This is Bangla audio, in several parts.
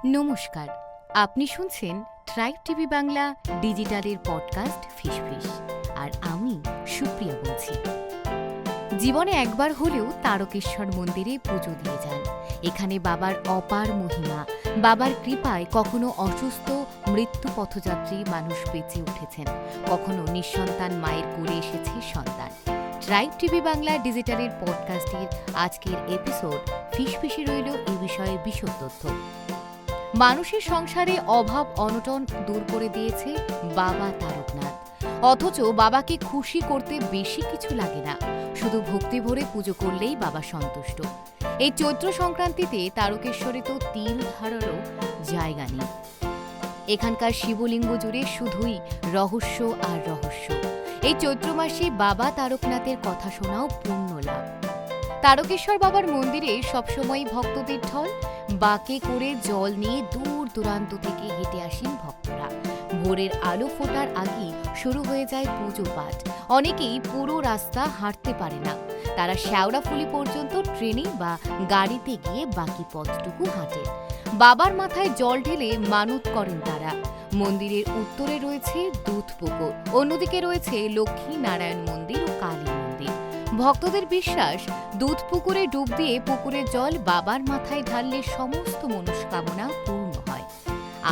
নমস্কার, আপনি শুনছেন ট্রাইব টিভি বাংলা ডিজিটালের পডকাস্ট ফিসফিস। আর আমি সুপ্রিয়া বলছি। জীবনে একবার হলেও তারকেশ্বর মন্দিরে পুজো দিয়ে যান। এখানে বাবার অপার মহিমা, বাবার কৃপায় কখনো অসুস্থ মৃত্যু পথযাত্রী মানুষ বেঁচে উঠেছেন, কখনো নিঃসন্তান মায়ের কোলে এসেছে সন্তান। ট্রাইব টিভি বাংলা ডিজিটালের পডকাস্টের আজকের এপিসোড ফিসফিসে রইল এ বিষয়ে বিশদ তথ্য। মানুষের সংসারে অভাব অনটন দূর করে দিয়েছে বাবা তারকনাথ। অথচ বাবাকে খুশি করতে বেশি কিছু লাগে না, শুধু ভক্তি ভরে পুজো করলেই বাবা সন্তুষ্ট। এই চৈত্র সংক্রান্তিতে তারকেশ্বরে তো তিল ধারারও জায়গা নেই। এখানকার শিবলিঙ্গ জুড়ে শুধুই রহস্য আর রহস্য। এই চৈত্র মাসে বাবা তারকনাথের কথা শোনাও পুণ্য লাভ। তারকেশ্বর বাবার মন্দিরে সবসময় ভক্তদের ঢল। বাঁকে করে জল নিয়ে দূর দূরান্ত থেকে হেঁটে আসেন ভক্তরা। ভোরের আলো ফোটার আগেই শুরু হয়ে যায় পুজো পাঠ। অনেকেই পুরো রাস্তা হাঁটতে পারে না, তারা শেওড়াফুলি পর্যন্ত ট্রেনে বা গাড়িতে গিয়ে বাকি পথটুকু হাঁটেন। বাবার মাথায় জল ঢেলে মানত করেন তারা। মন্দিরের উত্তরে রয়েছে দুধপুকুর, অন্যদিকে রয়েছে লক্ষ্মী নারায়ণ মন্দির ও কালী মন্দির। ভক্তদের বিশ্বাস, দুধ পুকুরে ডুব দিয়ে পুকুরের জল বাবার মাথায় ঢাললে সমস্ত মনস্কামনা পূর্ণ হয়।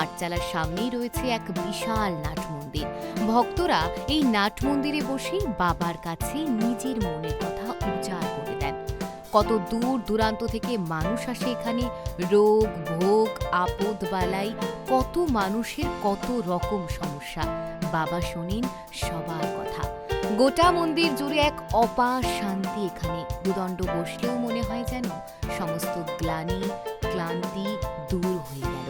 আটচালার সামনেই রয়েছে এক বিশাল নাট মন্দির। ভক্তরা এই নাট মন্দিরে বসেই বাবার কাছে নিজের মনের কথা উজাড় করে দেন। কত দূর দূরান্ত থেকে মানুষ আসে এখানে। রোগ ভোগ আপদ বালাই, কত মানুষের কত রকম সমস্যা, বাবা শোনেন সবার কথা। গোটা মন্দির জুড়ে এক অপার শান্তি। এখানে দুদণ্ড বসলেও মনে হয় যেন সমস্ত গ্লানি ক্লান্তি দূর হয়ে গেল।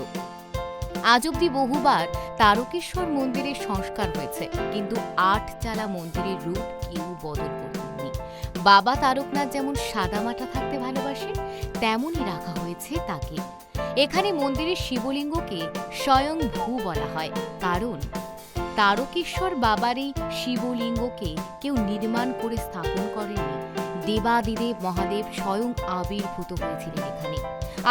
আজ অব্দি বহুবার তারকেশ্বর মন্দিরের সংস্কার হয়েছে, কিন্তু আটচালা মন্দিরের রূপ কেউ বদল করেননি। বাবা তারকনাথ যেমন সাদামাটা থাকতে ভালোবাসেন, তেমনই রাখা হয়েছে তাকে। এখানে মন্দিরের শিবলিঙ্গকে স্বয়ং ভূ বলা হয়, কারণ তারকেশ্বর বাবার এই শিবলিঙ্গকে কেউ নির্মাণ করে স্থাপন করেনি। দেবাদিদেব মহাদেব স্বয়ং আবির্ভূত হয়েছিলেন এখানে।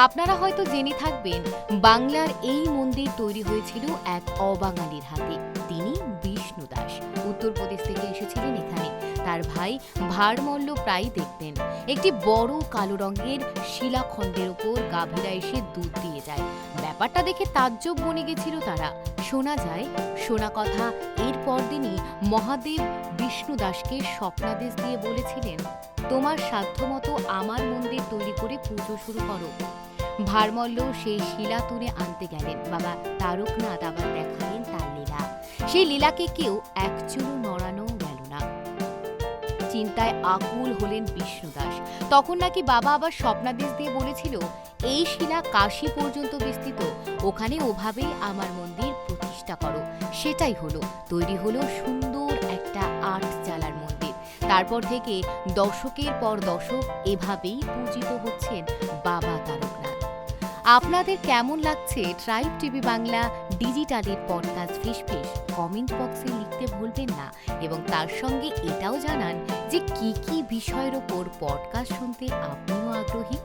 আপনারা হয়তো জেনে থাকবেন, বাংলার এই মন্দির তৈরি হয়েছিল এক অবাঙালির হাতে। তিনি বিষ্ণু দাস উত্তরপ্রদেশ থেকে এসেছিলেন এখানে। তার ভাই ভারমল্ল প্রায় দেখতেন একটি বড় কালো রঙের শিলাখণ্ডের উপর গাভীরা এসে দুধ দিয়ে যায়। ব্যাপারটা দেখে তাজ্জব বনে গেছিল তারা। শোনা যায়, শোনা কথা, এর পরদিনই মহাদেব বিষ্ণু দাসকে স্বপ্নাদেশ দিয়ে বলেছিলেন, তোমার সাধ্যমতো আমার মন্দির তৈরি করে পুজো শুরু করো। ভারমল্ল সেই শিলা তুলে আনতে গেলেন। বাবা তারকনাথ আবার দেখালেন তার লীলা। সেই লীলাকে কেউ একচুলও নড়ানো গেল না। চিন্তায় আকুল হলেন বিষ্ণু দাস। তখন নাকি বাবা আবার স্বপ্নাদেশ দিয়ে বলেছিল, এই শিলা কাশী পর্যন্ত বিস্তৃত, ওখানে ওভাবেই আমার মন্দির প্রতিষ্ঠা করো। সেটাই হলো, তৈরি হলো সুন্দর একটা আটচালার মন্দির। তারপর থেকে দশকের পর দশক এভাবেই পূজিত হচ্ছেন বাবা তারকনাথ। আপনাদের কেমন লাগছে ট্রাইব টিভি বাংলা ডিজিটালের পডকাস্ট ফিসফিস? কমেন্ট বক্সে লিখতে ভুলবেন না, এবং তার সঙ্গে এটাও জানান যে কি কি বিষয়ের ওপর পডকাস্ট শুনতে আপনিও আগ্রহী।